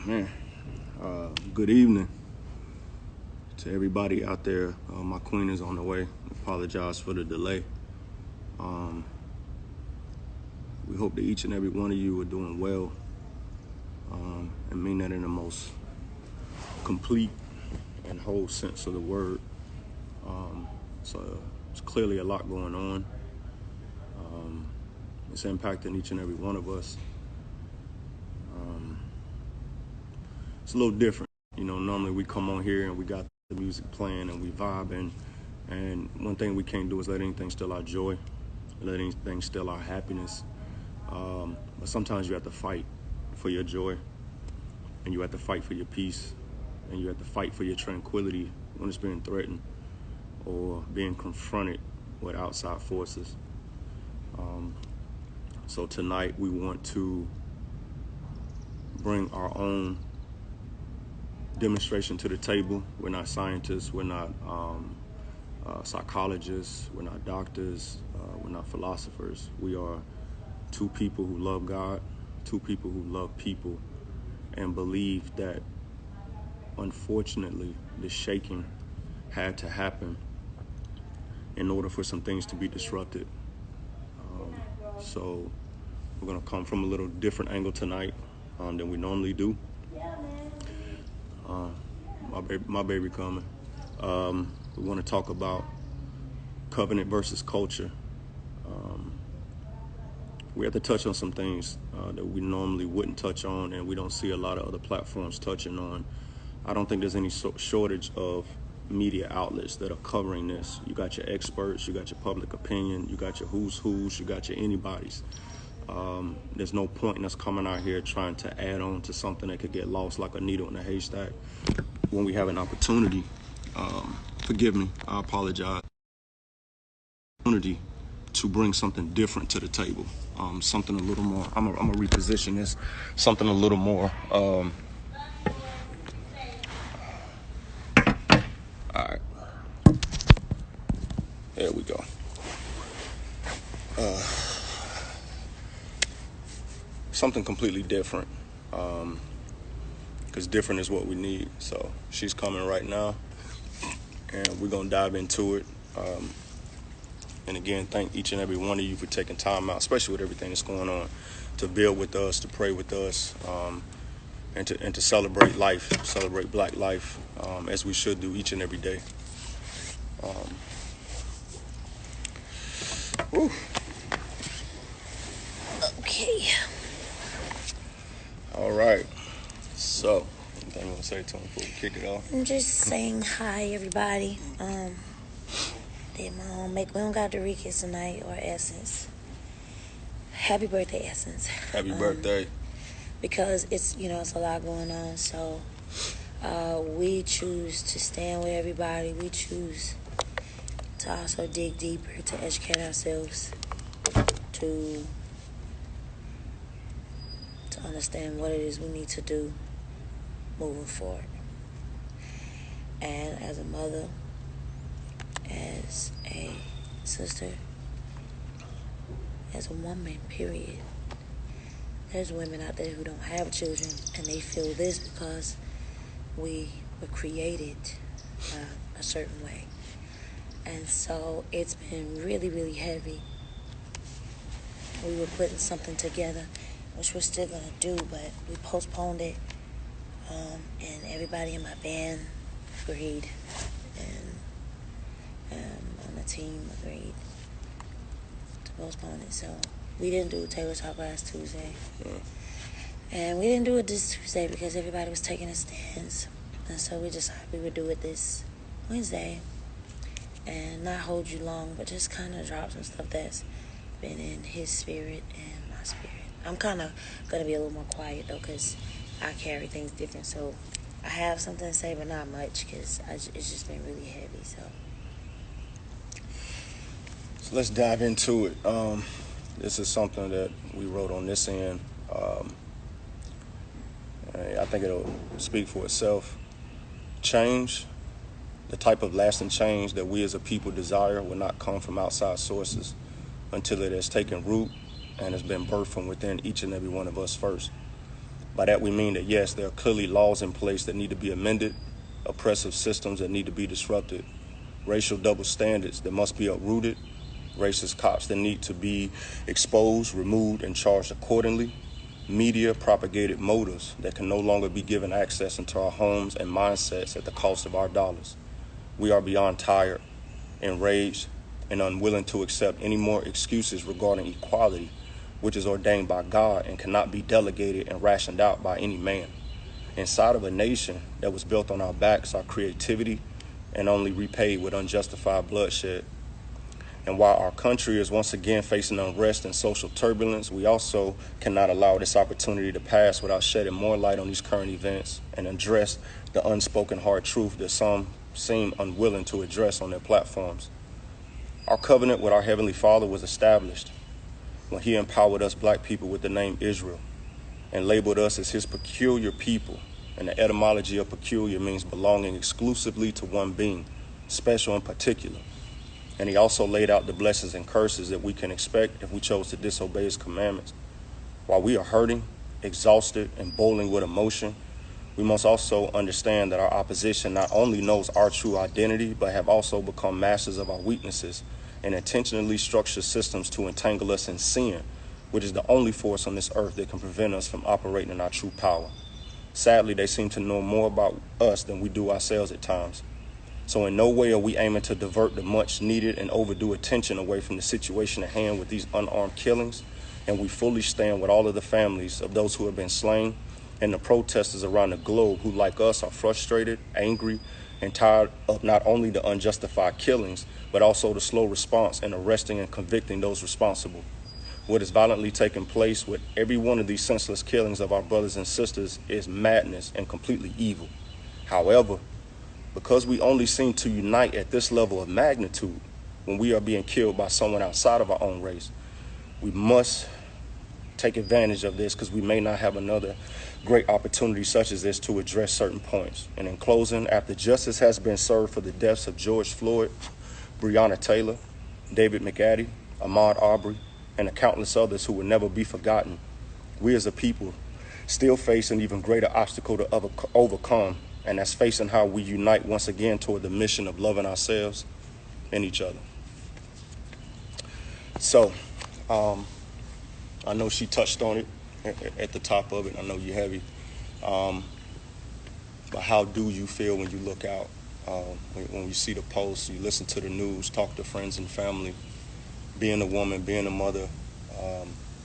Man, good evening to everybody out there. My queen is on the way. Apologize for the delay. We hope that each and every one of you are doing well, and mean that in the most complete and whole sense of the word. So it's clearly a lot going on. It's impacting each and every one of us. It's a little different. You know, normally we come on here and we got the music playing and we vibing. And one thing we can't do is let anything steal our joy, let anything steal our happiness. But sometimes you have to fight for your joy, and you have to fight for your peace, and you have to fight for your tranquility when it's being threatened or being confronted with outside forces. So tonight we want to bring our own demonstration to the table. We're not scientists, we're not psychologists, we're not doctors, we're not philosophers. We are two people who love God, two people who love people, and believe that unfortunately the shaking had to happen in order for some things to be disrupted. So we're gonna come from a little different angle tonight than we normally do. My baby coming. We want to talk about covenant versus culture. We have to touch on some things that we normally wouldn't touch on, and we don't see a lot of other platforms touching on. I don't think there's any shortage of media outlets that are covering this. You got your experts, you got your public opinion, you got your who's, you got your anybody's. There's no point in us coming out here trying to add on to something that could get lost like a needle in a haystack when we have an opportunity. Forgive me, I apologize. Opportunity to bring something different to the table. Something a little more, I'm gonna reposition this, something a little more, all right, there we go. Something completely different, because different is what we need. So she's coming right now, and we're gonna dive into it. And again, thank each and every one of you for taking time out, especially with everything that's going on, to build with us, to pray with us, and to celebrate life, celebrate Black life, as we should do each and every day. Okay. All right. So, anything you want to say to him before we kick it off? I'm just saying hi, everybody. We don't got Doritos tonight or Essence. Happy birthday, Essence. Happy birthday. Because it's a lot going on. So we choose to stand with everybody. We choose to also dig deeper, to educate ourselves, to understand what it is we need to do moving forward. And as a mother, as a sister, as a woman, period, there's women out there who don't have children, and they feel this because we were created a certain way. And so it's been really, really heavy. We were putting something together, which we're still going to do, but we postponed it, and everybody in my band agreed, and on the team agreed to postpone it. So we didn't do Taylor Talk last Tuesday, and we didn't do it this Tuesday because everybody was taking a stance, and so we decided we would do it this Wednesday, and not hold you long, but just kind of drop some stuff that's been in his spirit and my spirit. I'm kind of going to be a little more quiet, though, because I carry things different. So I have something to say, but not much, because it's just been really heavy. So let's dive into it. This is something that we wrote on this end. I think it'll speak for itself. Change, the type of lasting change that we as a people desire, will not come from outside sources until it has taken root and has been birthed from within each and every one of us first. By that we mean that, yes, there are clearly laws in place that need to be amended, oppressive systems that need to be disrupted, racial double standards that must be uprooted, racist cops that need to be exposed, removed, and charged accordingly, media propagated motives that can no longer be given access into our homes and mindsets at the cost of our dollars. We are beyond tired, enraged, and unwilling to accept any more excuses regarding equality, which is ordained by God and cannot be delegated and rationed out by any man. Inside of a nation that was built on our backs, our creativity, and only repaid with unjustified bloodshed. And while our country is once again facing unrest and social turbulence, we also cannot allow this opportunity to pass without shedding more light on these current events and address the unspoken hard truth that some seem unwilling to address on their platforms. Our covenant with our Heavenly Father was established when He empowered us black people with the name Israel and labeled us as His peculiar people. And the etymology of peculiar means belonging exclusively to one being, special and particular. And He also laid out the blessings and curses that we can expect if we chose to disobey His commandments. While we are hurting, exhausted, and boiling with emotion, we must also understand that our opposition not only knows our true identity, but have also become masters of our weaknesses and intentionally structure systems to entangle us in sin, which is the only force on this earth that can prevent us from operating in our true power. Sadly, they seem to know more about us than we do ourselves at times. So in no way are we aiming to divert the much needed and overdue attention away from the situation at hand with these unarmed killings, and we fully stand with all of the families of those who have been slain and the protesters around the globe who, like us, are frustrated, angry, and tired of not only the unjustified killings, but also the slow response in arresting and convicting those responsible. What is violently taking place with every one of these senseless killings of our brothers and sisters is madness and completely evil. However, because we only seem to unite at this level of magnitude when we are being killed by someone outside of our own race, we must take advantage of this because we may not have another great opportunity such as this to address certain points. And in closing, after justice has been served for the deaths of George Floyd, Breonna Taylor, David McAddy, Ahmaud Arbery, and the countless others who will never be forgotten, we as a people still face an even greater obstacle to overcome, and that's facing how we unite once again toward the mission of loving ourselves and each other. So, I know she touched on it at the top of it. I know you're heavy. But how do you feel when you look out, when you see the posts, you listen to the news, talk to friends and family, being a woman, being a mother,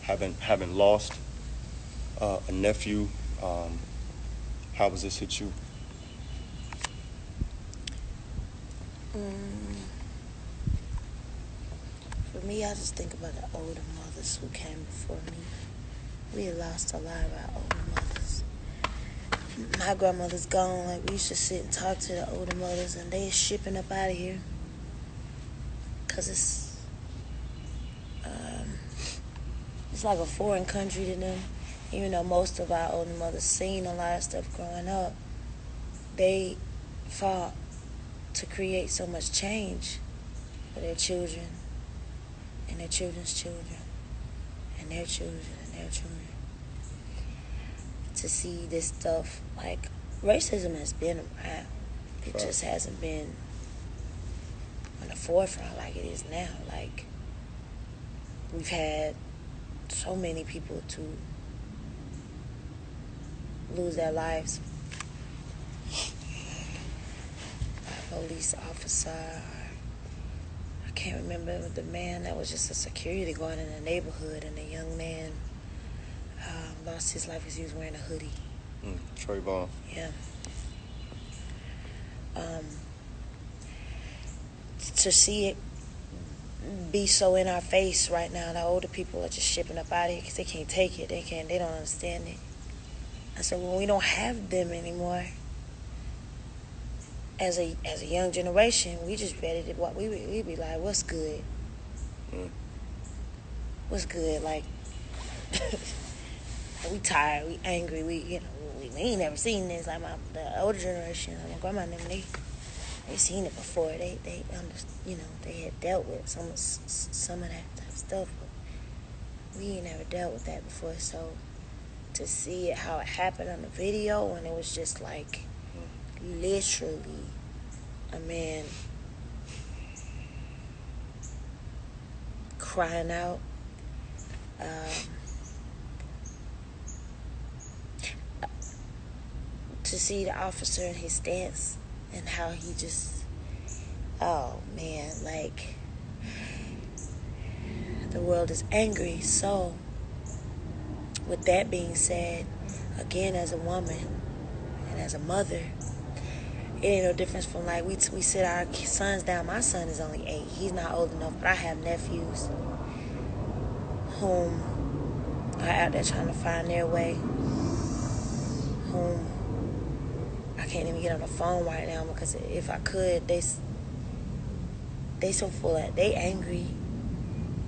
having lost a nephew? How does this hit you? For me, I just think about the older mothers who came before me. We had lost a lot of our older mothers. My grandmother's gone. Like, we used to sit and talk to the older mothers, and they shipping up out of here. Because it's like a foreign country to them. Even though most of our older mothers seen a lot of stuff growing up, they fought to create so much change for their children and their children's children and their children and their children. To see this stuff, like, racism has been around. It just hasn't been on the forefront like it is now. Like, we've had so many people to lose their lives. A police officer, I can't remember the man that was just a security guard in the neighborhood, and the young man lost his life because he was wearing a hoodie. Trayvon. Yeah. To see it be so in our face right now, the older people are just shipping up out of here because they can't take it. They don't understand it. And so when we don't have them anymore, as a young generation, we just ready to what we be like, what's good? What's good? Like, we tired, we angry, we ain't never seen this. Like the older generation, like my grandma and them, they seen it before. They they had dealt with some of that type of stuff, but we ain't never dealt with that before. So to see it, how it happened on the video, and it was just like literally a man crying out. To see the officer in his stance and how he just, oh man, like, the world is angry. So with that being said, again, as a woman and as a mother, it ain't no difference from, like, we sit our sons down. My son is only 8. He's not old enough, but I have nephews whom are out there trying to find their way, whom I can't even get on the phone right now, because if I could, they so full of, they angry.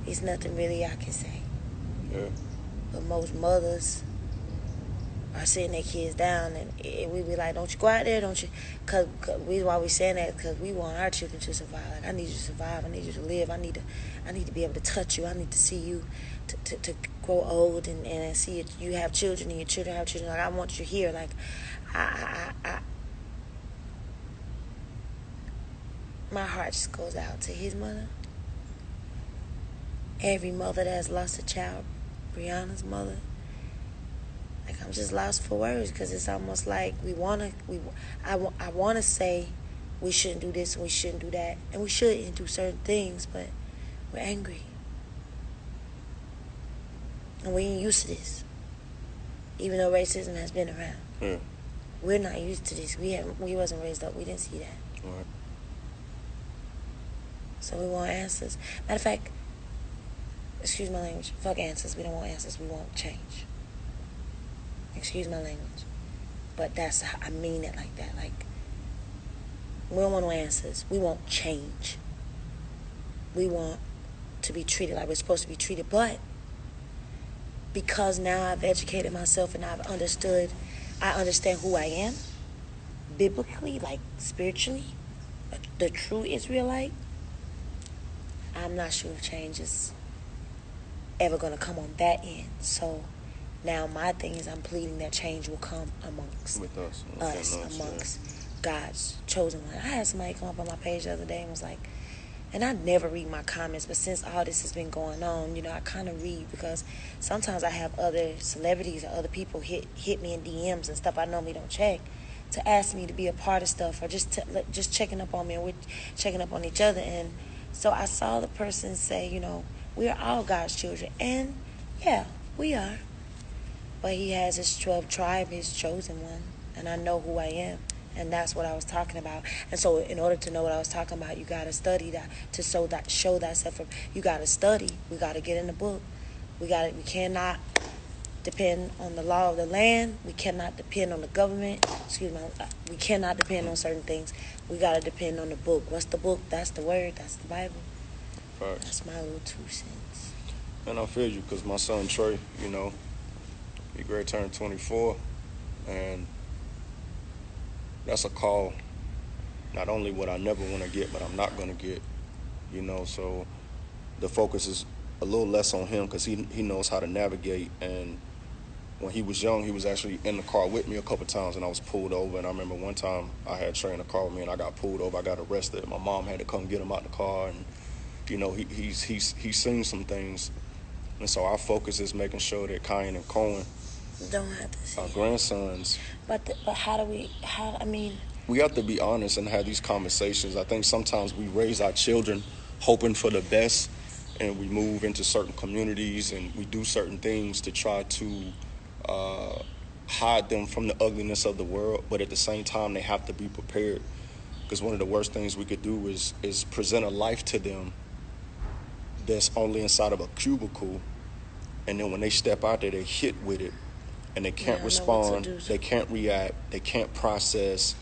It's nothing really I can say. Yeah. But most mothers are sitting their kids down, and we be like, don't you go out there, don't you? Cause why we saying that? Because we want our children to survive. Like, I need you to survive. I need you to live. I need to be able to touch you. I need to see you to grow old and see it. You have children and your children have children. Like, I want you here. Like, my heart just goes out to his mother. Every mother that has lost a child, Brianna's mother. Like, I'm just lost for words, because it's almost like I want to say we shouldn't do this and we shouldn't do that, and we shouldn't do certain things, but we're angry. And we ain't used to this. Even though racism has been around. Yeah. We're not used to this. We wasn't raised up. We didn't see that. All right. So we want answers. Matter of fact, excuse my language, fuck answers. We don't want answers. We want change. Excuse my language. But that's how I mean it, like that. Like, we don't want no answers. We want change. We want to be treated like we're supposed to be treated. But because now I've educated myself and I understand who I am, biblically, like spiritually, the true Israelite, I'm not sure if change is ever going to come on that end. So now my thing is, I'm pleading that change will come amongst us, amongst God's chosen one. I had somebody come up on my page the other day and was like, and I never read my comments, but since all this has been going on, I kind of read, because sometimes I have other celebrities or other people hit me in DMs and stuff I normally don't check, to ask me to be a part of stuff, or just checking up on me, and we're checking up on each other. And so I saw the person say, we are all God's children. And yeah, we are. But he has his 12 tribe, his chosen one. And I know who I am. And that's what I was talking about. And so in order to know what I was talking about, you got to study that, to show thyself. You got to study. We got to get in the book. We cannot depend on the law of the land. We cannot depend on the government. We cannot depend on certain things. We got to depend on the book. What's the book? That's the word. That's the Bible. Facts. That's my little 2 cents. And I feel you, because my son Trey, he great turned 24, and that's a call. Not only what I never want to get, but I'm not going to get, so the focus is a little less on him, because he knows how to navigate. And when he was young, he was actually in the car with me a couple times, and I was pulled over. And I remember one time I had Trey in the car with me, and I got pulled over. I got arrested. My mom had to come get him out the car, and he's seen some things. And so our focus is making sure that Kyan and Cohen, don't have to see our grandsons. But we have to be honest and have these conversations. I think sometimes we raise our children hoping for the best, and we move into certain communities and we do certain things to try to hide them from the ugliness of the world. But at the same time, they have to be prepared, because one of the worst things we could do is present a life to them that's only inside of a cubicle, and then when they step out there, they hit with it, and they can't respond, they can't react, they can't process.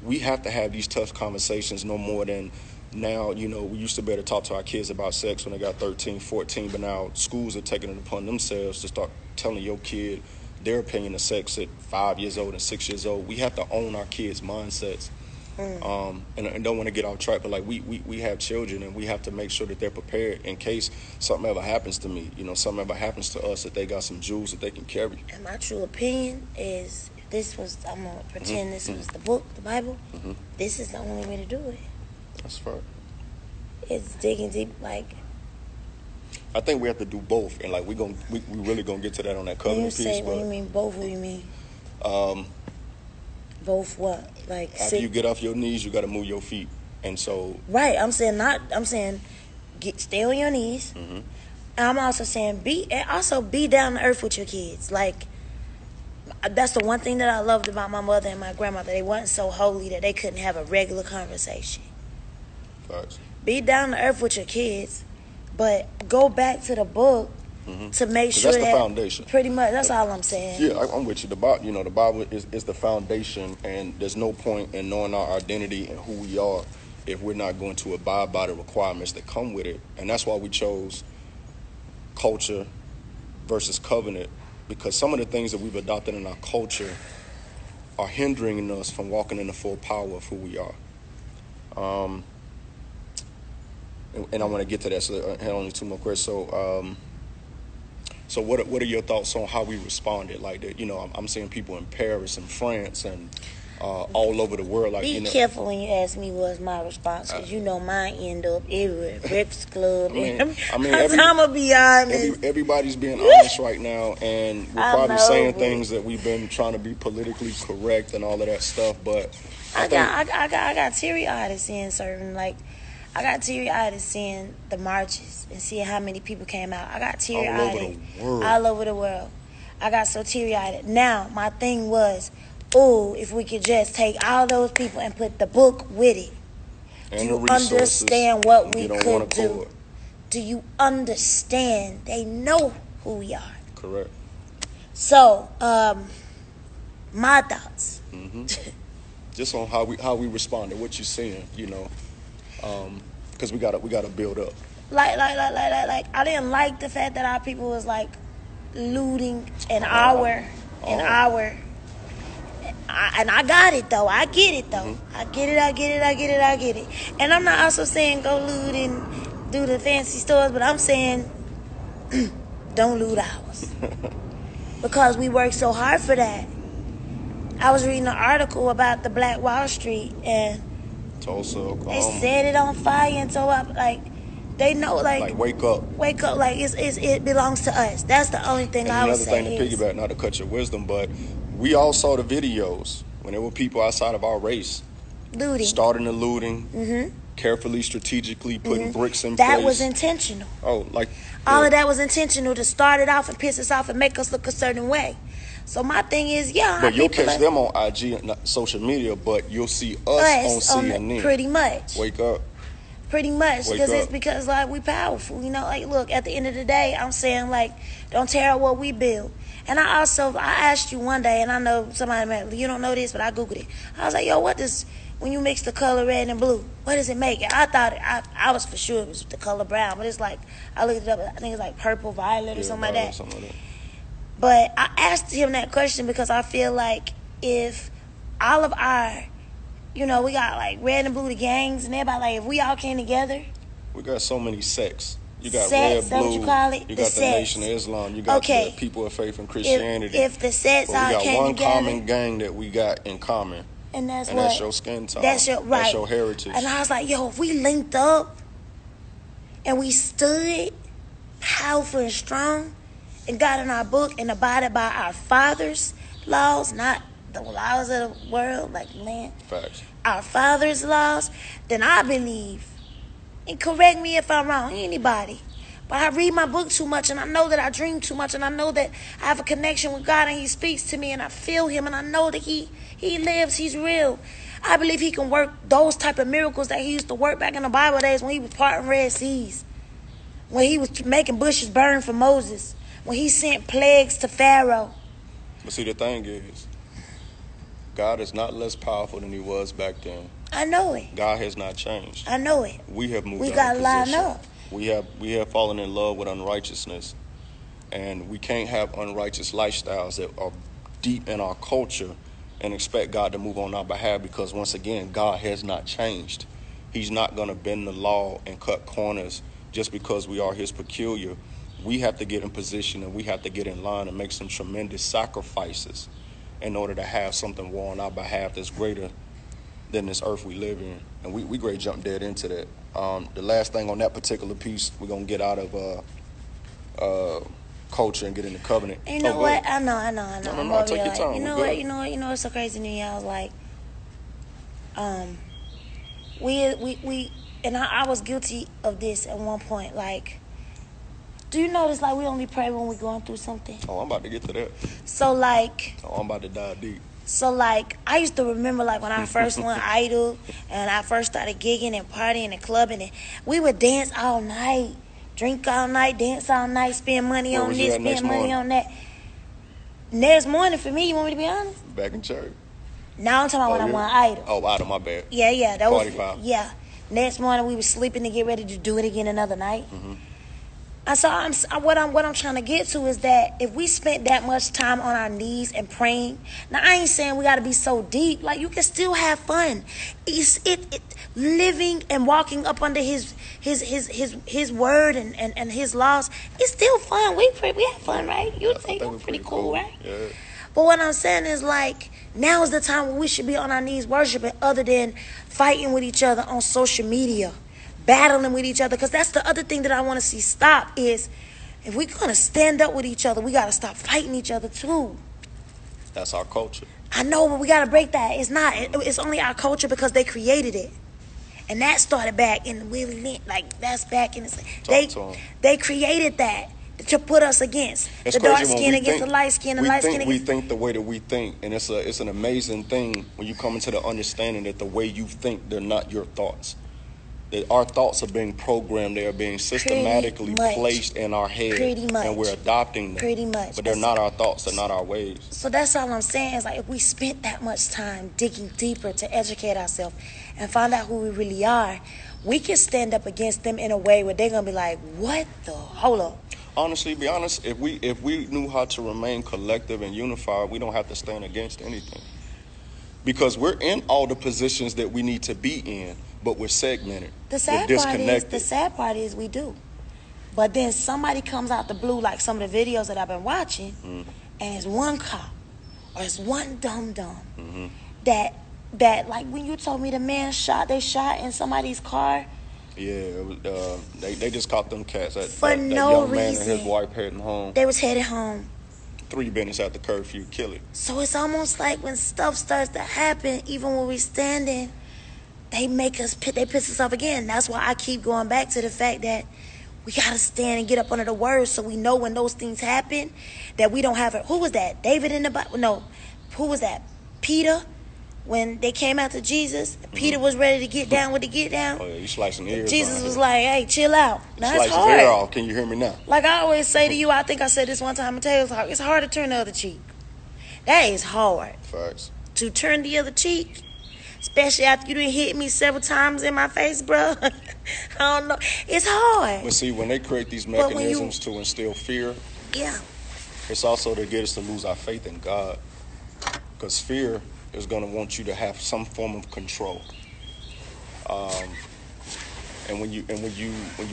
We have to have these tough conversations no more than now. We used to be able to talk to our kids about sex when they got 13, 14, but now schools are taking it upon themselves to start telling your kid their opinion of sex at 5 years old and 6 years old. We have to own our kids' mindsets And don't want to get off track, but like we have children, and we have to make sure that they're prepared in case something ever happens to me. Something ever happens to us, that they got some jewels that they can carry. And my true opinion is, I'm gonna pretend this was the book, the Bible. This is the only way to do it. That's right. It's digging deep, like. I think we have to do both, and like we really gonna get to that on that covenant piece. When you mean both, what do you mean? Both what? Like after you get off your knees, you got to move your feet, and so. Right, I'm saying stay on your knees. And I'm also saying be down to earth with your kids. Like, that's the one thing that I loved about my mother and my grandmother. They weren't so holy that they couldn't have a regular conversation. Facts. Be down to earth with your kids, but go back to the book to make sure that's the foundation. Pretty much, that's all I'm saying. Yeah, I'm with you. The Bible is the foundation, and there's no point in knowing our identity and who we are if we're not going to abide by the requirements that come with it. And that's why we chose culture versus covenant, because some of the things that we've adopted in our culture are hindering us from walking in the full power of who we are. And I want to get to that, so I had only two more questions. So what are your thoughts on how we responded? Like, I'm seeing people in Paris and France and all over the world. Like, be careful when you ask me what's my response, because mine end up everywhere. Breakfast Club. I'm gonna be honest. Everybody's being honest right now, and we're probably saying things that we've been trying to be politically correct and all of that stuff. But I got teary-eyed seeing I got teary-eyed seeing the marches and seeing how many people came out. I got teary-eyed all over the world. I got so teary-eyed. Now, my thing was, if we could just take all those people and put the book with it. And do you understand what we could do? Do you understand? They know who we are. Correct. So, my thoughts. Just on how we responded, what you're seeing, because we gotta build up. Like I didn't like the fact that our people was like looting an hour. And I got it though. I get it though. I get it. And I'm not also saying go loot and do the fancy stores, but I'm saying don't loot ours. Because we work so hard for that. I was reading an article about the Black Wall Street, and Tulsa, Oklahoma. They set it on fire, and so they know, like wake up, like it belongs to us. That's the only thing I would say. Another thing to piggyback, not to cut your wisdom, but we all saw the videos when there were people outside of our race starting the looting, carefully, strategically putting bricks in place. That was intentional. All of that was intentional to start it off and piss us off and make us look a certain way. So my thing is, but you'll catch them on IG and social media, but you'll see us on CNN. Pretty much. Wake up. Pretty much, because like we powerful, look, at the end of the day, I'm saying don't tear out what we build. And I asked you one day, and I know somebody, you don't know this, but I Googled it. I was like, yo, when you mix the color red and blue, what does it make? And I thought, I was for sure it was the color brown, but it's like, I looked it up, I think it's like purple, violet, or something like that. But I asked him that question because I feel like if all of our, we got like red and blue, the gangs and everybody, if we all came together. We got so many sects. You got sects, red, blue, what you call it? You got the Nation of Islam, you got the people of faith and Christianity. If the sects all came together. We got one common gang that we got in common. And that's your skin tone. That's your heritage. And I was like, yo, if we linked up and we stood powerful and strong, and got in our book and abided by our Father's laws, not the laws of the world, Facts. Our Father's laws, then I believe, and correct me if I'm wrong, anybody, but I read my book too much, and I know that I dream too much, and I know that I have a connection with God, and He speaks to me, and I feel Him, and I know that He lives, He's real. I believe He can work those type of miracles that He used to work back in the Bible days when He was parting Red Seas, when He was making bushes burn for Moses, when He sent plagues to Pharaoh. But see, the thing is, God is not less powerful than He was back then. I know it. God has not changed. I know it. We have moved. We got to line up. We have fallen in love with unrighteousness, and we can't have unrighteous lifestyles that are deep in our culture and expect God to move on our behalf, because once again, God has not changed. He's not going to bend the law and cut corners just because we are his peculiar. We have to get in position, and we have to get in line and make some tremendous sacrifices in order to have something war on our behalf that's greater than this earth we live in. And we great jump dead into that. The last thing on that particular piece, we're going to get out of culture and get into covenant. You know what? I know. No, take your time. You know what? It's so crazy to me. I was like, we and I was guilty of this at one point. Like, do you notice, like, we only pray when we're going through something? Oh, I'm about to get to that. So, like... Oh, I'm about to dive deep. So, like, I used to remember, like, when I first went idle and I first started gigging and partying and clubbing, and we would dance all night, drink all night, dance all night, spend money on this, spend money on that. Next morning, for me, you want me to be honest? Back in church. Now I'm talking about when I went idle. Oh, idle, my bad. Yeah. That 45. was... Yeah. Next morning, we were sleeping to get ready to do it again another night. Mm-hmm. And so what I'm trying to get to is that if we spent that much time on our knees and praying, now I ain't saying we got to be so deep. Like, you can still have fun. It living and walking up under his word and his laws. It's still fun. We have fun, right? You think we're pretty cool, right? Yeah. But what I'm saying is, like, now is the time when we should be on our knees worshiping, other than fighting with each other on social media, battling with each other. Because that's the other thing that I want to see stop is, if we're going to stand up with each other, we got to stop fighting each other too. That's our culture. I know, but we got to break that. It's not. It's only our culture because they created it. And that started back in Willie Lynch. Like, that's back in the... They created that to put us against. It's the dark skin against the light skin. The light skin against... We think the way that we think. And it's an amazing thing when you come into the understanding that the way you think, they're not your thoughts. That our thoughts are being programmed. They are being systematically placed in our head. Pretty much. And we're adopting them. Pretty much. But they're not our thoughts. They're not our ways. So that's all I'm saying is, like, if we spent that much time digging deeper to educate ourselves and find out who we really are, we can stand up against them in a way where they're going to be like, what the? Hold up. Honestly, be honest, if we knew how to remain collective and unified, we don't have to stand against anything. Because we're in all the positions that we need to be in, but we're segmented. The sad part is we do. But then somebody comes out the blue, like some of the videos that I've been watching, and it's one cop or it's one dum-dum that like when you told me the man they shot in somebody's car. Yeah, they just caught them cats. For that no young man reason. And his wife heading home. They was headed home. 3 minutes after curfew, kill it. So it's almost like when stuff starts to happen, even when we're standing, they piss us off again. That's why I keep going back to the fact that we got to stand and get up under the word so we know when those things happen that we don't have it. Who was that? David in the Bible? No. Who was that? Peter? When they came after Jesus, Peter was ready to get down with the get down. Oh, yeah, you slicing ears. Jesus was like, hey, chill out. Now, slice it's hard. his ear off. Can you hear me now? Like I always say to you, I think I said this one time in Taylor's Talk, it's hard to turn the other cheek. That is hard. Facts. To turn the other cheek, especially after you done hit me several times in my face, bro. I don't know. It's hard. But see, when they create these mechanisms to instill fear, it's also to get us to lose our faith in God. Because fear is going to want you to have some form of control. And when you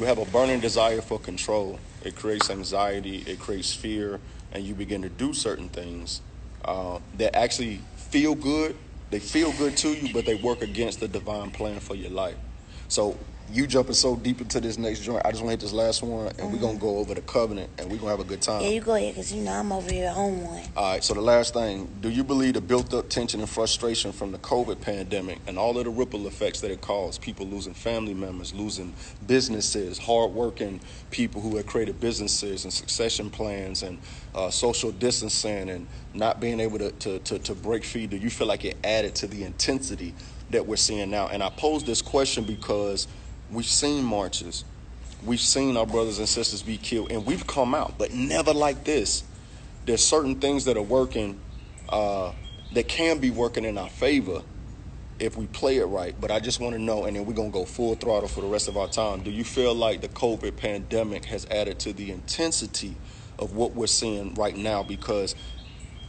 have a burning desire for control, it creates anxiety, it creates fear, and you begin to do certain things that actually feel good. They feel good to you, but they work against the divine plan for your life. So you jumping so deep into this next joint, I just want to hit this last one, and we're going to go over the covenant, and we're going to have a good time. Yeah, you go ahead, because you know I'm over here on one. All right, so the last thing, do you believe the built-up tension and frustration from the COVID pandemic and all of the ripple effects that it caused, people losing family members, losing businesses, hard-working people who had created businesses and succession plans and social distancing and not being able to break free, do you feel like it added to the intensity that we're seeing now? And I pose this question because we've seen marches. We've seen our brothers and sisters be killed, and we've come out, but never like this. There's certain things that are working, that can be working in our favor if we play it right. But I just want to know, and then we're going to go full throttle for the rest of our time. Do you feel like the COVID pandemic has added to the intensity of what we're seeing right now? Because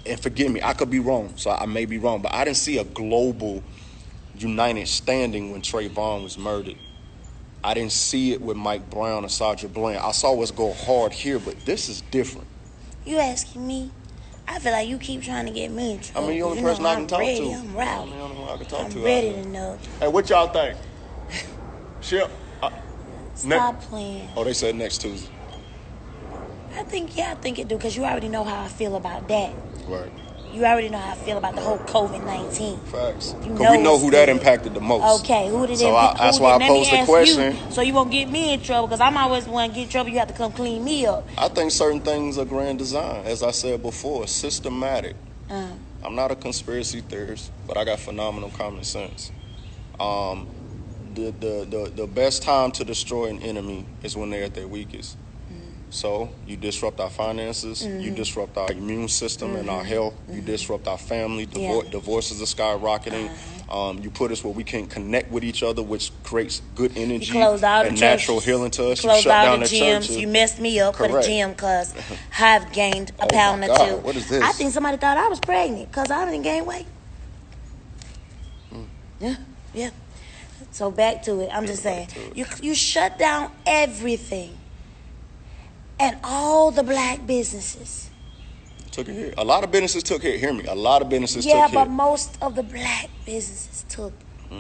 and forgive me, I could be wrong, so I may be wrong, but I didn't see a global united standing when Trayvon was murdered. I didn't see it with Mike Brown and Sandra Bland. I saw us go hard here, but this is different. You asking me? I feel like you keep trying to get me in trouble. I mean, you're the only person I can talk to. I'm rowdy. I'm the only one I can talk to. I'm ready to know. Hey, what y'all think? Shit. Stop playing. Oh, they said next Tuesday. I think it do, because you already know how I feel about that. Right. You already know how I feel about the whole COVID-19. Facts. Because we know who that impacted the most. Okay, who did it? So that's why I posed the question. So you won't get me in trouble, because I'm always want to get in trouble. You have to come clean me up. I think certain things are grand design, as I said before, systematic. I'm not a conspiracy theorist, but I got phenomenal common sense. The best time to destroy an enemy is when they're at their weakest. So you disrupt our finances, you disrupt our immune system and our health, you disrupt our family, divorces are skyrocketing. You put us where we can't connect with each other, which creates good energy and natural healing to us. You shut down the gyms. You messed me up for the gym because I've gained a pound or two. What is this? I think somebody thought I was pregnant because I didn't gain weight. Yeah. So back to it. I'm just saying, you shut down everything. And all the black businesses took a hit. A lot of businesses took hit. Hear me. A lot of businesses took hit. Yeah, but most of the black businesses took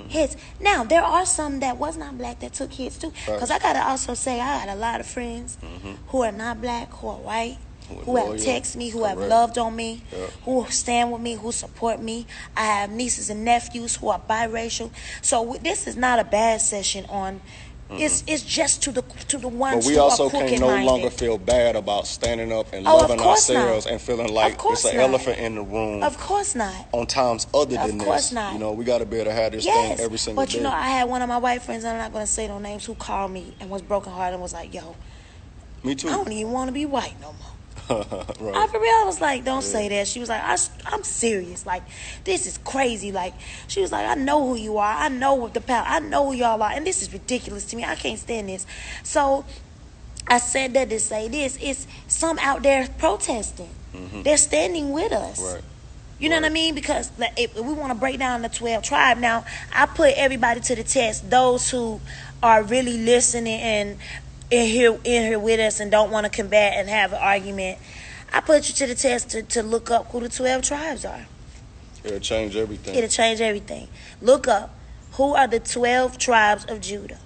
hits. Now, there are some that was not black that took hits too. Because I got to also say, I got a lot of friends who are not black, who are white, who have texted me, who have loved on me, who stand with me, who support me. I have nieces and nephews who are biracial. So this is not a bad session on... It's just to the ones who are crooked-minded. But we also can no longer feel bad about standing up and loving ourselves and feeling like it's an elephant in the room. Of course not. On times other than this. Of course not. You know, we got to be able to have this thing every single day. But you know, I had one of my white friends, and I'm not going to say no names, who called me and was brokenhearted and was like, yo, me too. I don't even want to be white no more. Right. I for real, I was like, don't say that. She was like, I'm serious. Like, this is crazy. Like, she was like, I know who you are. I know what the power. I know who y'all are. And this is ridiculous to me. I can't stand this. So I said that to say this. It's some out there protesting. They're standing with us. Right. You know what I mean? Because if we want to break down the 12 tribe. Now, I put everybody to the test. Those who are really listening and in here with us and don't want to combat and have an argument, I put you to the test to look up who the 12 tribes are. It'll change everything. It'll change everything. Look up who are the 12 tribes of Judah.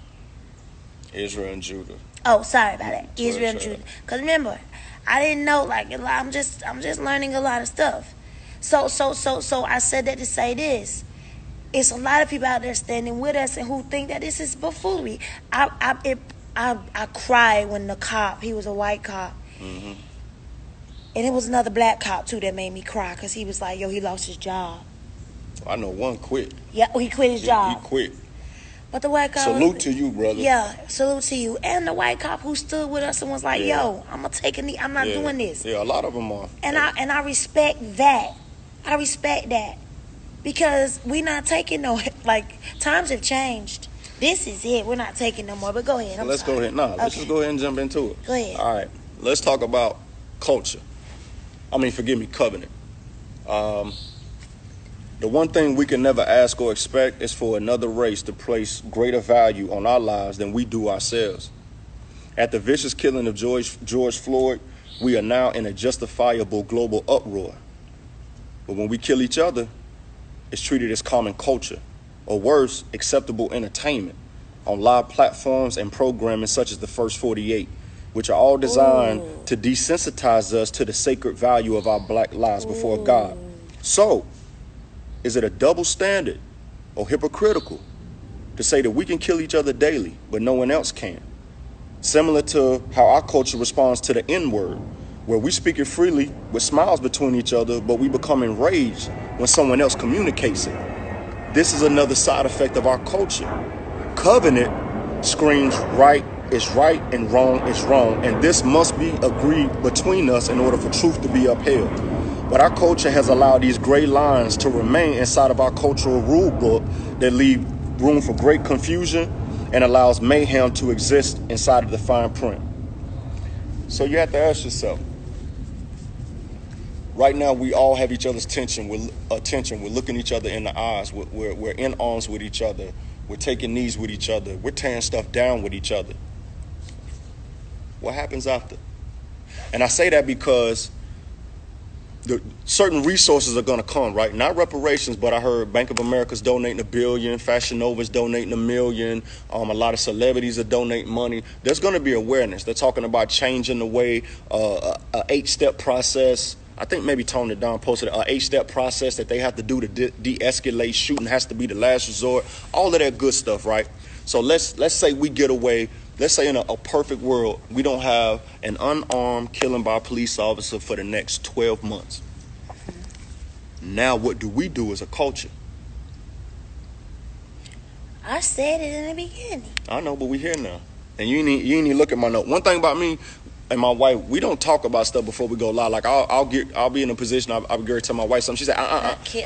Israel and Judah. Oh, sorry about that. Israel and Judah. Because remember, I didn't know. Like, I'm just learning a lot of stuff. So I said that to say this. It's a lot of people out there standing with us and who think that this is buffoonery. I cried when the cop, he was a white cop. And it was another black cop, too, that made me cry. Because he was like, yo, he lost his job. I know one quit. Yeah, he quit his job. He quit. But the white cop... Salute to you, brother. Yeah, salute to you. And the white cop who stood with us and was like, yo, I'm going to take a knee. I'm not doing this. Yeah, a lot of them are. And I respect that. I respect that. Because we not taking no... Like, times have changed. This is it. We're not taking no more. But go ahead. Let's go ahead. Let's just go ahead and jump into it. Go ahead. All right. Let's talk about culture. Covenant. The one thing we can never ask or expect is for another race to place greater value on our lives than we do ourselves. At the vicious killing of George Floyd, we are now in a justifiable global uproar. But when we kill each other, it's treated as common culture, or worse, acceptable entertainment on live platforms and programming such as the First 48, which are all designed to desensitize us to the sacred value of our black lives before God. So, is it a double standard or hypocritical to say that we can kill each other daily, but no one else can? Similar to how our culture responds to the N-word, where we speak it freely with smiles between each other, but we become enraged when someone else communicates it. This is another side effect of our culture. Covenant screams right is right and wrong is wrong, and this must be agreed between us in order for truth to be upheld. But our culture has allowed these gray lines to remain inside of our cultural rule book that leave room for great confusion and allows mayhem to exist inside of the fine print. So you have to ask yourself, Right now, we all have each other's attention. We're looking each other in the eyes. We're in arms with each other. We're taking knees with each other. We're tearing stuff down with each other. What happens after? And I say that because certain resources are going to come, right? Not reparations, but I heard Bank of America's donating $1 billion, Fashion Nova's donating $1 million. A lot of celebrities are donating money. There's going to be awareness. They're talking about changing the way a 8-step process. I think maybe Tony Don posted an 8-step process that they have to do to de-escalate. Shooting has to be the last resort. All of that good stuff, right? So let's say we get away. Let's say in a perfect world, we don't have an unarmed killing by a police officer for the next 12 months. Now what do we do as a culture? I said it in the beginning. I know, but we here now. And you ain't even look at my note. One thing about me and my wife, we don't talk about stuff before we go live. Like I'll be in a position, I'll be ready to tell my wife something. She said,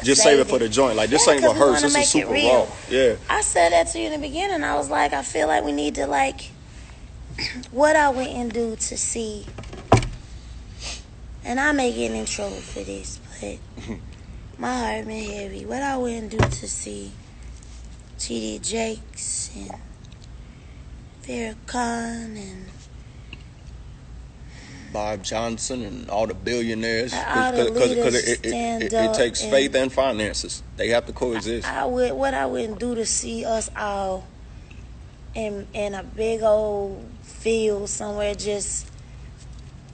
just save it for the joint. Like this ain't what hurts. This is super raw. Yeah. I said that to you in the beginning. I was like, I feel like we need to what I went and do to see, and I may get in trouble for this, but my heart been heavy. What I went and do to see T.D. Jakes and Farrakhan and Bob Johnson and all the billionaires, because it takes faith and finances. They have to coexist. What I went and do to see us all in a big old field somewhere, just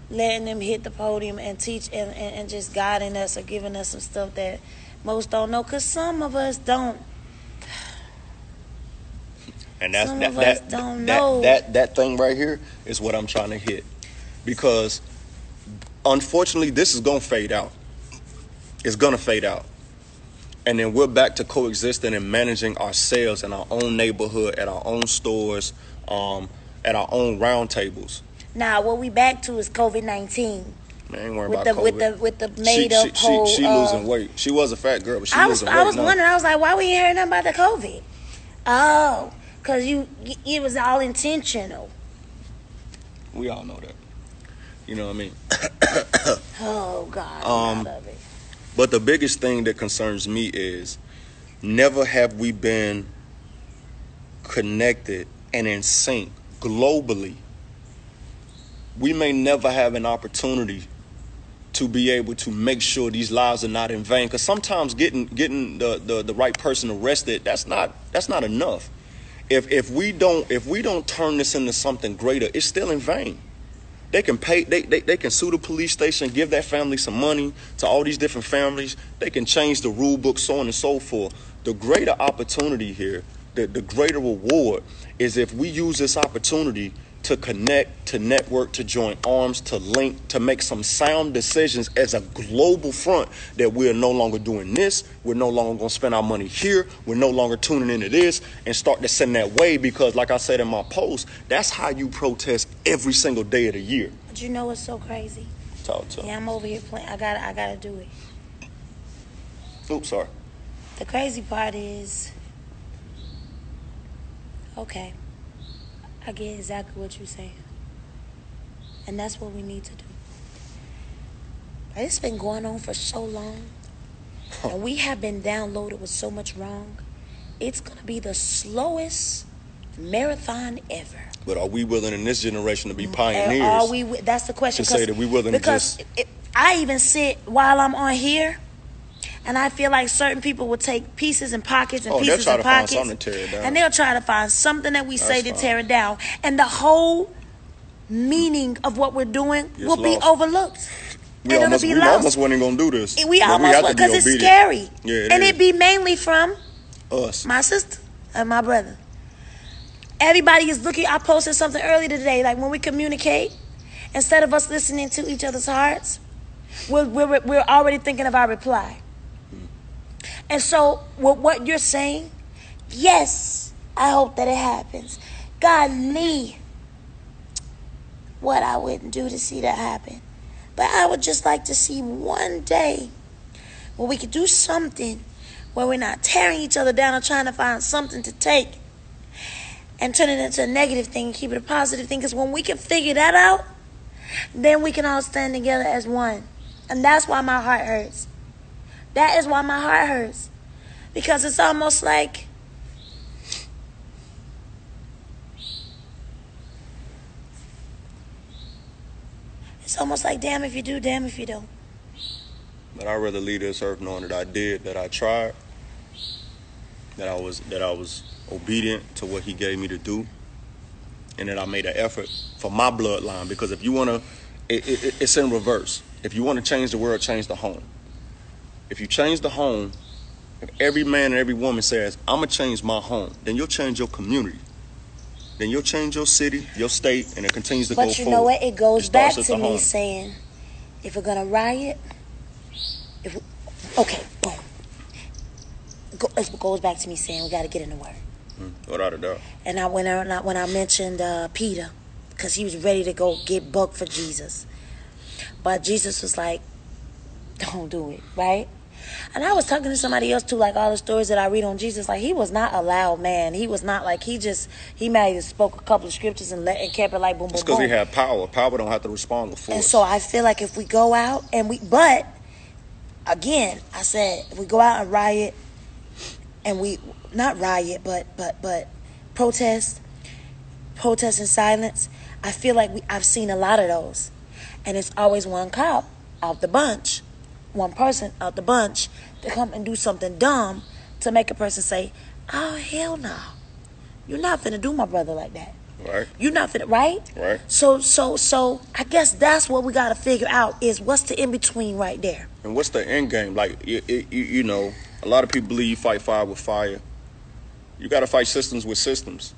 letting them hit the podium and teach and just guiding us or giving us some stuff that most don't know, because some of us don't. And that thing right here is what I'm trying to hit, because unfortunately this is gonna fade out. It's gonna fade out. And then we're back to coexisting and managing ourselves in our own neighborhood, at our own stores, at our own round tables. Now, what we back to is COVID-19. Man, I ain't worried about COVID. With the made up whole. She losing weight. She was a fat girl, but she losing weight. I was wondering. I was like, why we ain't hearing nothing about the COVID? Oh, because it was all intentional. We all know that. You know what I mean? Oh God, I'm out of it. But the biggest thing that concerns me is, never have we been connected and in sync globally. We may never have an opportunity to be able to make sure these lives are not in vain. Because sometimes getting the right person arrested, that's not enough. If we don't turn this into something greater, it's still in vain. They can pay. They can sue the police station, give that family some money, to all these different families. They can change the rule book, so on and so forth. The greater opportunity here, the greater reward, is if we use this opportunity to connect, to network, to join arms, to link, to make some sound decisions as a global front, that we're no longer doing this. We're no longer going to spend our money here. We're no longer tuning into this, and start to send that way, because like I said in my post, that's how you protest every single day of the year. But you know what's so crazy? Talk to me. Yeah, I'm over here playing. I gotta do it. Oops, sorry. The crazy part is, okay, I get exactly what you're saying. And that's what we need to do. It's been going on for so long. And we have been downloaded with so much wrong. It's going to be the slowest marathon ever. But are we willing in this generation to be pioneers? That's the question. To say that we willing because to just... I even sit while I'm on here, and I feel like certain people will take pieces and pockets and pieces and pockets, and they'll try to find something that we say to tear it down, and the whole meaning of what we're doing will be overlooked. We almost weren't going to do this. We almost, because it's scary. Yeah, and it be mainly from us, my sister and my brother. Everybody is looking. I posted something earlier today, like when we communicate, instead of us listening to each other's hearts, we're already thinking of our reply. And so, with what you're saying, yes, I hope that it happens. Golly, what I wouldn't do to see that happen. But I would just like to see one day where we could do something where we're not tearing each other down or trying to find something to take and turn it into a negative thing and keep it a positive thing. Because when we can figure that out, then we can all stand together as one. And that's why my heart hurts. That is why my heart hurts. Because it's almost like damn if you do, damn if you don't. But I'd rather leave this earth knowing that I did, that I tried, that I was obedient to what he gave me to do, and that I made an effort for my bloodline. Because if you want to, it's in reverse. If you want to change the world, change the home. If you change the home, if every man and every woman says, I'm going to change my home, then you'll change your community. Then you'll change your city, your state, and it continues to go forward. But you know what? It goes back to me saying, if we're going to riot, okay, boom. It goes back to me saying we got to get in the word. Without a doubt. And when I mentioned Peter, because he was ready to go get bucked for Jesus. But Jesus was like, don't do it, right? And I was talking to somebody else too, like all the stories that I read on Jesus, like he was not a loud man. He was not like, he might have spoke a couple of scriptures and kept it like boom, boom, boom. It's because he had power. Power don't have to respond with force. And so I feel like if we go out but again, I said, if we go out and riot and we, not riot, but protest in silence, I feel like I've seen a lot of those. And it's always one cop out the bunch, one person out the bunch to come and do something dumb to make a person say, oh, hell no. You're not finna do my brother like that. Right. You're not finna, right? Right. So I guess that's what we got to figure out is what's the in-between right there. And what's the end game? Like, you know, a lot of people believe you fight fire with fire. You got to fight systems with systems.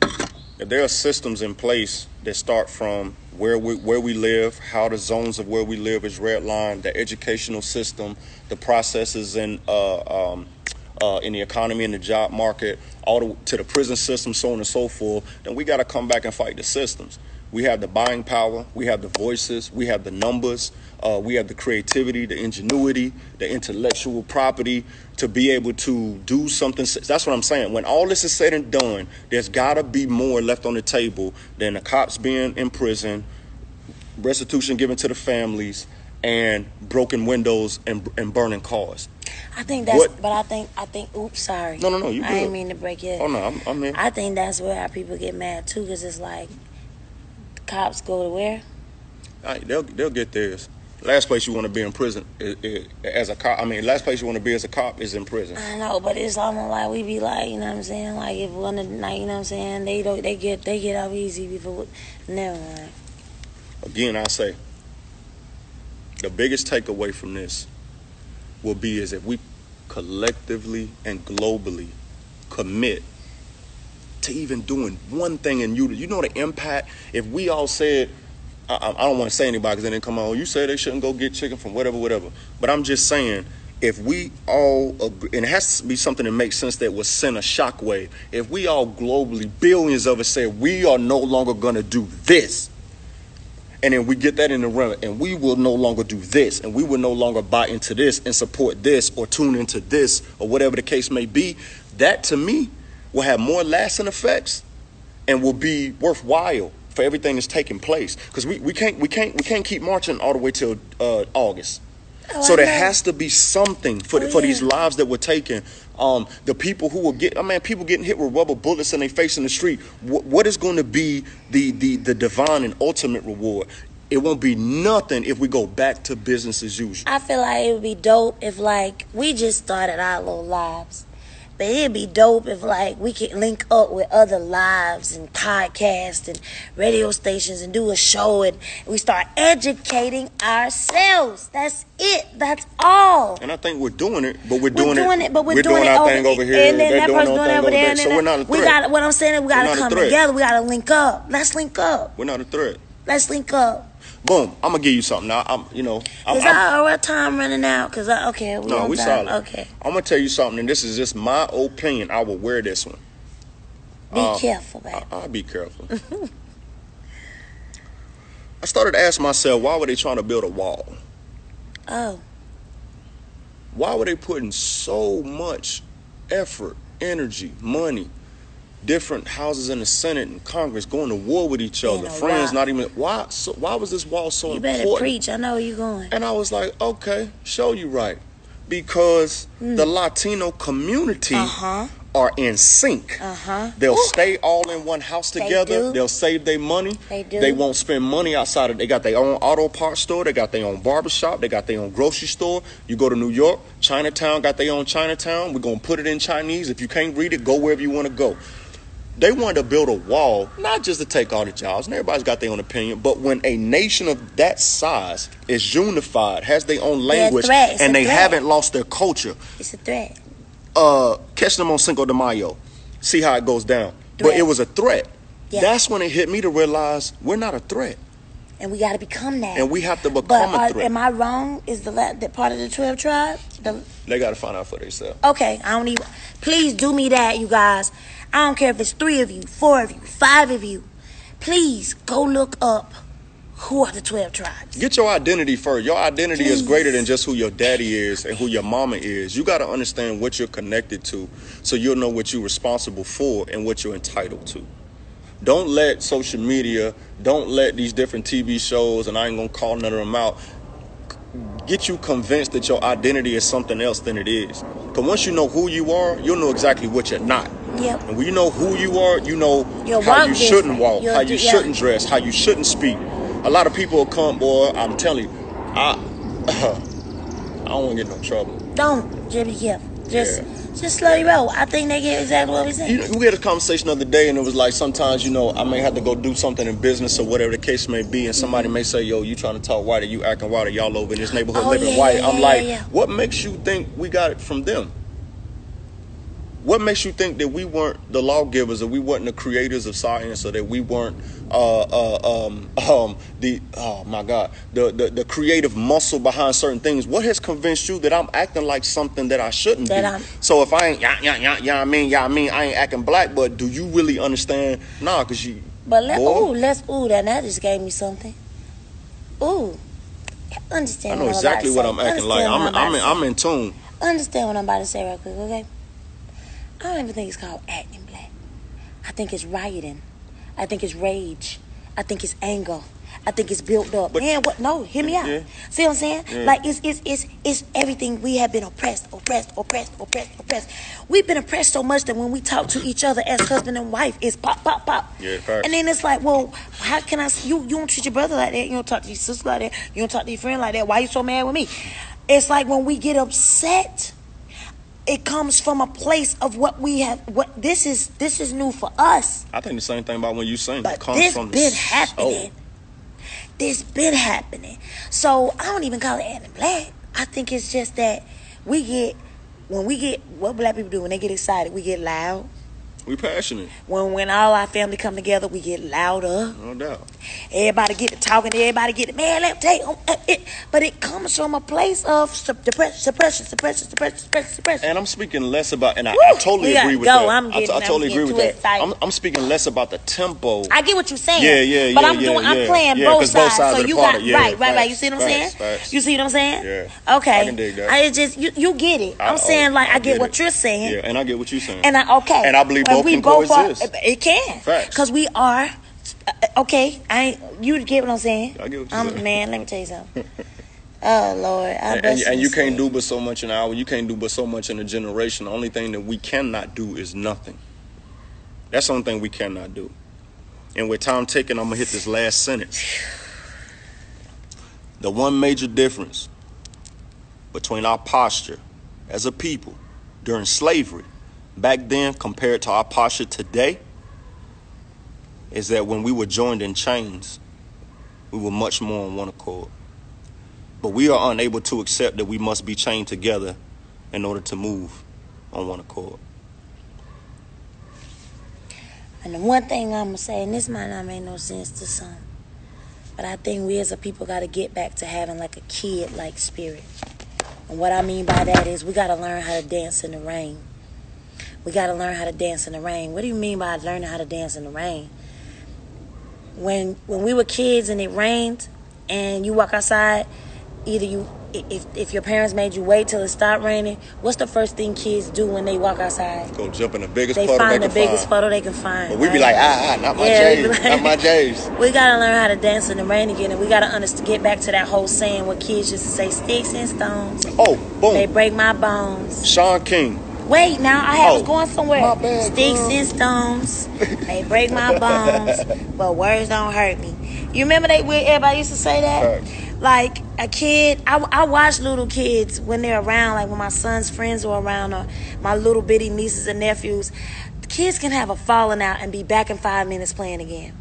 If there are systems in place that start from where we live, how the zones of where we live is redlined, the educational system, the processes in the economy and the job market, to the prison system, so on and so forth, then we got to come back and fight the systems. We have the buying power, we have the voices, we have the numbers, we have the creativity, the ingenuity, the intellectual property to be able to do something. That's what I'm saying. When all this is said and done, there's got to be more left on the table than the cops being in prison, restitution given to the families, and broken windows and burning cars. I think that's, but I think, oops, sorry. No, you good. I didn't mean to break it. Oh, no, I'm here. I think that's where our people get mad, too, because it's like, cops go to where? They'll get theirs. Last place you want to be in prison as a cop. I mean, last place you want to be as a cop is in prison. I know, but it's almost like we be like, you know what I'm saying? Like if one of the night, you know what I'm saying? They get off easy before. Never mind. Again, I say the biggest takeaway from this will be is if we collectively and globally commit to even doing one thing in you know the impact. If we all said, I don't want to say anybody because they didn't come on, you said they shouldn't go get chicken from whatever. But I'm just saying, if we all agree, and it has to be something that makes sense that will send a shockwave. If we all globally, billions of us say we are no longer going to do this, and then we get that in the realm, and we will no longer do this, and we will no longer buy into this and support this or tune into this or whatever the case may be, that to me will have more lasting effects and will be worthwhile for everything that's taking place. Because we can't keep marching all the way till August. So there has to be something for these lives that were taken. The people who will get, people getting hit with rubber bullets in their face in the street. What is going to be the divine and ultimate reward? It won't be nothing if we go back to business as usual. I feel like it would be dope if like we just started our little lives. But it'd be dope if, like, we could link up with other lives and podcasts and radio stations and do a show and we start educating ourselves. That's it. That's all. And I think we're doing it, but we're doing our thing over here. And then that person doing it over there. So we're not a threat. What I'm saying is we got to come together. We got to link up. Let's link up. We're not a threat. Let's link up. Boom. I'm gonna give you something now. Is our time running out? Cause we solid. Okay. I'm gonna tell you something, and this is just my opinion. I will wear this one. Be careful, baby. I'll be careful. I started to ask myself, why were they trying to build a wall? Oh. Why were they putting so much effort, energy, money different houses in the Senate and Congress going to war with each other. Being a Friends rock. not even. Why? So why was this wall so You important? better preach. I know where you're going. And I was like, okay, show you right. Because the Latino community are in sync. They'll stay all in one house together. They'll save their money. They do. They won't spend money outside of. They got their own auto parts store. They got their own barbershop. They got their own grocery store. You go to New York, Chinatown got their own Chinatown. We're going to put it in Chinese. If you can't read it, go wherever you want to go. They wanted to build a wall, not just to take all the jobs, and everybody's got their own opinion, but when a nation of that size is unified, has their own language, and they haven't lost their culture. It's a threat. Catch them on Cinco de Mayo. See how it goes down. But it was a threat. Yeah. That's when it hit me to realize we're not a threat. And we got to become that. And we have to become a threat. Am I wrong? Is the part of the 12 tribe? They got to find out for themselves. Okay, I don't even. Please do me that, you guys. I don't care if it's 3 of you, 4 of you, 5 of you. Please go look up who are the 12 tribes. Get your identity first. Your identity is greater than just who your daddy is and who your mama is. You got to understand what you're connected to so you'll know what you're responsible for and what you're entitled to. Don't let social media, don't let these different TV shows, and I ain't going to call none of them out, get you convinced that your identity is something else than it is. Because once you know who you are, you'll know exactly what you're not. Yep. And when you know who you are, you know You'll how walk you shouldn't walk, You'll how you shouldn't dress, how you shouldn't speak. A lot of people will come, boy, I'm telling you, I don't want to get in no trouble. Don't, Jimmy, just slowly roll. I think they get exactly what we saying. You know, we had a conversation the other day, and it was like sometimes, I may have to go do something in business or whatever the case may be, and somebody may say, yo, you trying to talk white, or you acting white, or y'all over in this neighborhood living white. I'm like, what makes you think we got it from them? What makes you think that we weren't the lawgivers, or we weren't the creators of science, or that we weren't the creative muscle behind certain things? What has convinced you that I'm acting like something that I shouldn't be? So if I ain't I ain't acting black, but do you really understand? Nah, cause you. But that just gave me something. Ooh, understand? I know exactly what I'm acting like. I'm in tune. Understand what I'm about to say right quick, okay? I don't even think it's called acting black. I think it's rioting. I think it's rage. I think it's anger. I think it's built up. Man, what? No, hear me out. Yeah. See what I'm saying? Yeah. Like it's everything. We have been oppressed. We've been oppressed so much that when we talk to each other as husband and wife, it's pop. Yeah, facts. And then it's like, well, how can I? You don't treat your brother like that. You don't talk to your sister like that. You don't talk to your friend like that. Why you so mad with me? It's like when we get upset, it comes from a place of what we have. What this is new for us. I think the same thing about when you sing. But it comes this from been happening. This been happening. So I don't even call it acting black. I think it's just that when we get what black people do when they get excited, we get loud. We passionate. When all our family come together, we get louder. No doubt. Everybody get to talking. Everybody get to, man, let me tell you. But it comes from a place of suppression. And I'm speaking less about, and I totally agree with that. I totally agree with that. I'm speaking less about the tempo. I get what you're saying. Yeah. But I'm playing both sides. So you got right. You see what I'm saying? Facts. You see what I'm saying? Yeah. Okay. I can dig that. I just you get it. I'm saying like I get what you're saying. Yeah, and I get what you're saying. And I believe both can coexist. It can. Because we are. Okay, you get what I'm saying? I get what you're saying. Man, let me tell you something. Oh, Lord. And you can't do but so much in an hour. You can't do but so much in a generation. The only thing that we cannot do is nothing. That's the only thing we cannot do. And with time ticking, I'm going to hit this last sentence. The one major difference between our posture as a people during slavery back then compared to our posture today is that when we were joined in chains, we were much more on one accord. But we are unable to accept that we must be chained together in order to move on one accord. And the one thing I'm going to say, and this might not make no sense to some, but I think we as a people got to get back to having like a kid-like spirit. And what I mean by that is we got to learn how to dance in the rain. We got to learn how to dance in the rain. What do you mean by learning how to dance in the rain? When we were kids and it rained and you walk outside, either if your parents made you wait till it stopped raining, what's the first thing kids do when they walk outside? Go jump in the biggest They puddle find they the can biggest find. puddle they can find. But we be like, not my J's, not my J's. We gotta learn how to dance in the rain again, and we gotta get back to that whole saying where kids used to say, "Sticks and stones, Oh, boom. they break my bones." Sean King. Wait, now I was going somewhere. My bad, Sticks girl. and stones, they break my bones, but words don't hurt me. You remember everybody used to say that? Facts. Like a kid, I watch little kids when they're around, like when my son's friends are around, or my little bitty nieces and nephews. The kids can have a falling out and be back in 5 minutes playing again.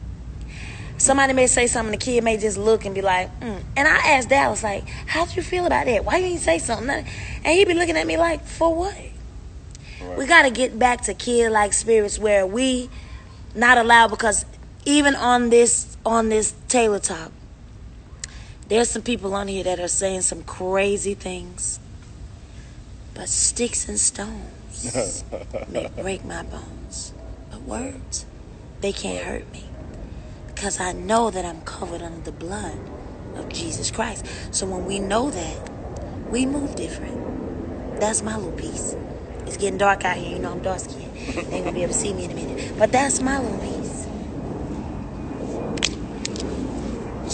Somebody may say something, the kid may just look and be like, And I asked Dallas, like, how'd you feel about that? Why you didn't say something? And he'd be looking at me like, for what? Right. We got to get back to kid-like spirits where we not allowed, because even on this Taylor Talk, there's some people on here that are saying some crazy things. But sticks and stones may break my bones. But words, they can't hurt me. Because I know that I'm covered under the blood of Jesus Christ. So when we know that, we move different. That's my little piece. It's getting dark out here. You know I'm dark skinned. They ain't going to be able to see me in a minute. But that's my little piece.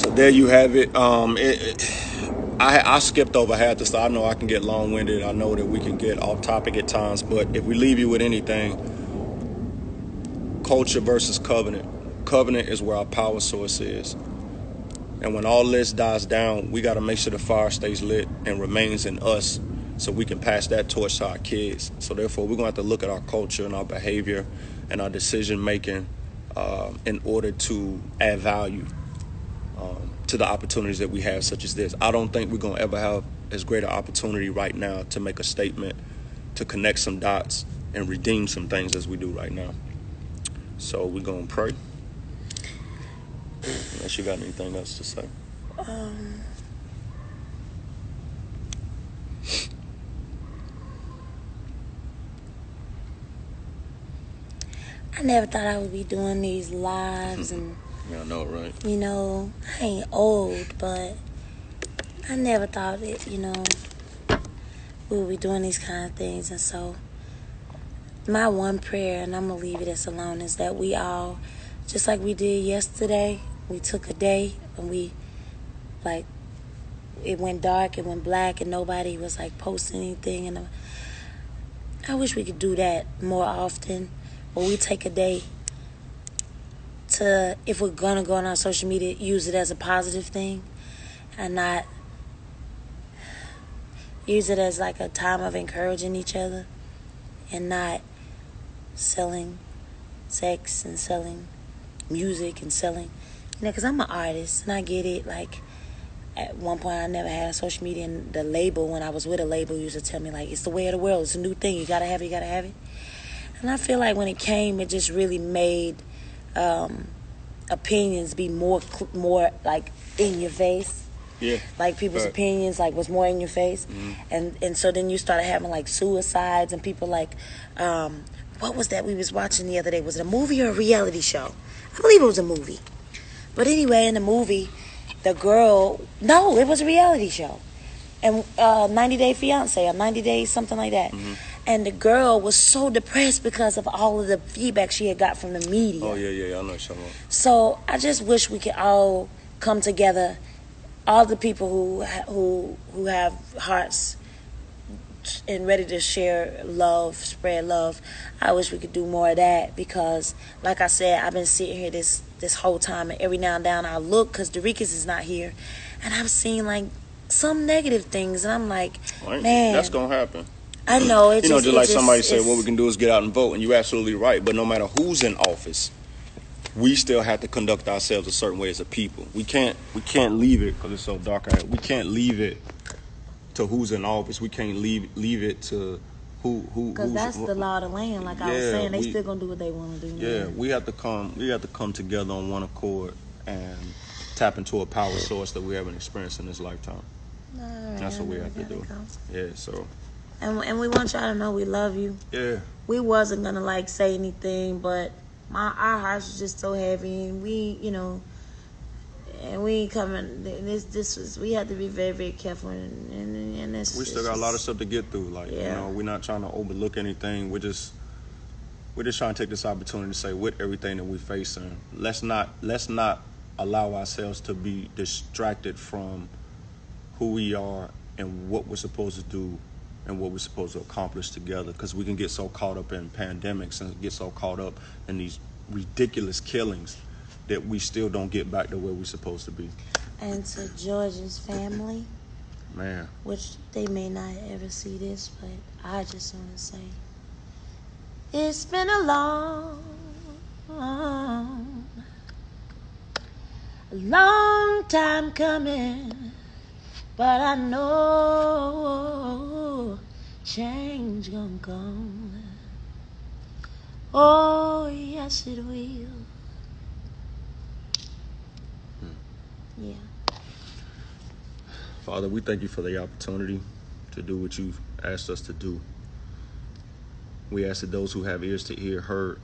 So there you have it. I skipped over half the stuff. I know I can get long-winded. I know that we can get off topic at times. But if we leave you with anything, culture versus covenant. Covenant is where our power source is. And when all this dies down, we got to make sure the fire stays lit and remains in us so we can pass that torch to our kids. So therefore, we're going to have to look at our culture and our behavior and our decision-making in order to add value to the opportunities that we have, such as this. I don't think we're going to ever have as great an opportunity right now to make a statement, to connect some dots and redeem some things as we do right now. So we're going to pray. Unless you got anything else to say. I never thought I would be doing these lives and Yeah, I know, right? You know, I ain't old, but I never thought that, we would be doing these kind of things. And so my one prayer, and I'm going to leave it as alone, is that we all, just like we did yesterday, we took a day and it went dark, it went black, and nobody was posting anything. And I wish we could do that more often, where we take a day to, if we're going to go on our social media, use it as a positive thing and not use it as a time of encouraging each other and not selling sex and selling music and selling, because I'm an artist and I get it. At one point I never had a social media, and the label, when I was with a label, used to tell me it's the way of the world, it's a new thing, you gotta have it. And I feel like when it came, it just really made opinions be more in your face. Yeah. People's opinions was more in your face. Mm-hmm. And so then you started having suicides and people what was that we was watching the other day? Was it a movie or a reality show? I believe it was a movie. But anyway, in the movie, the girl, no, it was a reality show. And 90 Day Fiance or 90 Days, something like that. Mm-hmm. And the girl was so depressed because of all of the feedback she had got from the media. Oh, yeah, I know what you're talking about. So I just wish we could all come together, all the people who have hearts and ready to share love, spread love. I wish we could do more of that, because, like I said, I've been sitting here this whole time, and every now and then I look, because Dorikas is not here, and I'm seeing some negative things, and I'm like, man, that's gonna happen. I know. Somebody said, what we can do is get out and vote, and you're absolutely right. But no matter who's in office, we still have to conduct ourselves a certain way as a people. We can't leave it, because it's so dark out here. We can't leave it to who's in office. We can't leave it to who. Because that's the law of the land. I was saying, they still gonna do what they want to do. Yeah, we have to come together on one accord and tap into a power source that we haven't experienced in this lifetime. Right, that's what we have to do. Yeah, so. And we want y'all to know we love you. Yeah. We wasn't gonna say anything, but our hearts was just so heavy, and we, and we ain't coming. This was, we had to be very, very careful, and this. We still got a lot of stuff to get through. Like, yeah. You know, we're not trying to overlook anything. We're just trying to take this opportunity to say, with everything that we're facing, let's not allow ourselves to be distracted from who we are and what we're supposed to do and what we're supposed to accomplish together, because we can get so caught up in pandemics and get so caught up in these ridiculous killings that we still don't get back to where we're supposed to be. And to George's family, man, which they may not ever see this, but I just want to say, it's been a long time coming, but I know change gonna come. Oh, yes it will. Yeah. Father, we thank you for the opportunity to do what you've asked us to do. We ask that those who have ears to hear heard,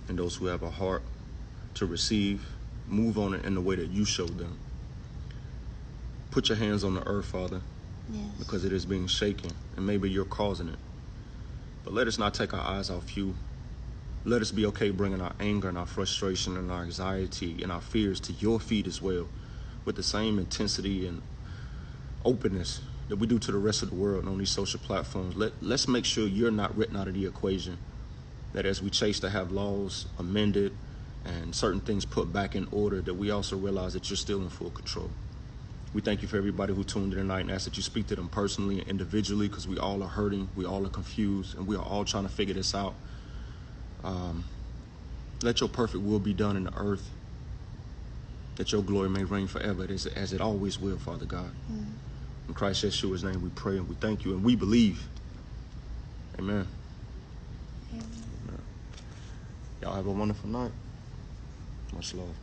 and those who have a heart to receive, move on it in the way that you showed them. Put your hands on the earth, Father, yes, because it is being shaken, and maybe you're causing it. But let us not take our eyes off you. Let us be okay bringing our anger and our frustration and our anxiety and our fears to your feet as well, with the same intensity and openness that we do to the rest of the world on these social platforms. Let's make sure you're not written out of the equation, that as we chase to have laws amended and certain things put back in order, that we also realize that you're still in full control. We thank you for everybody who tuned in tonight, and ask that you speak to them personally and individually, because we all are hurting, we all are confused, and we are all trying to figure this out. Let your perfect will be done in the earth, that your glory may reign forever as it always will, Father God. In Christ Yeshua's name we pray and we thank you and we believe. Amen. Amen. Y'all have a wonderful night. Much love.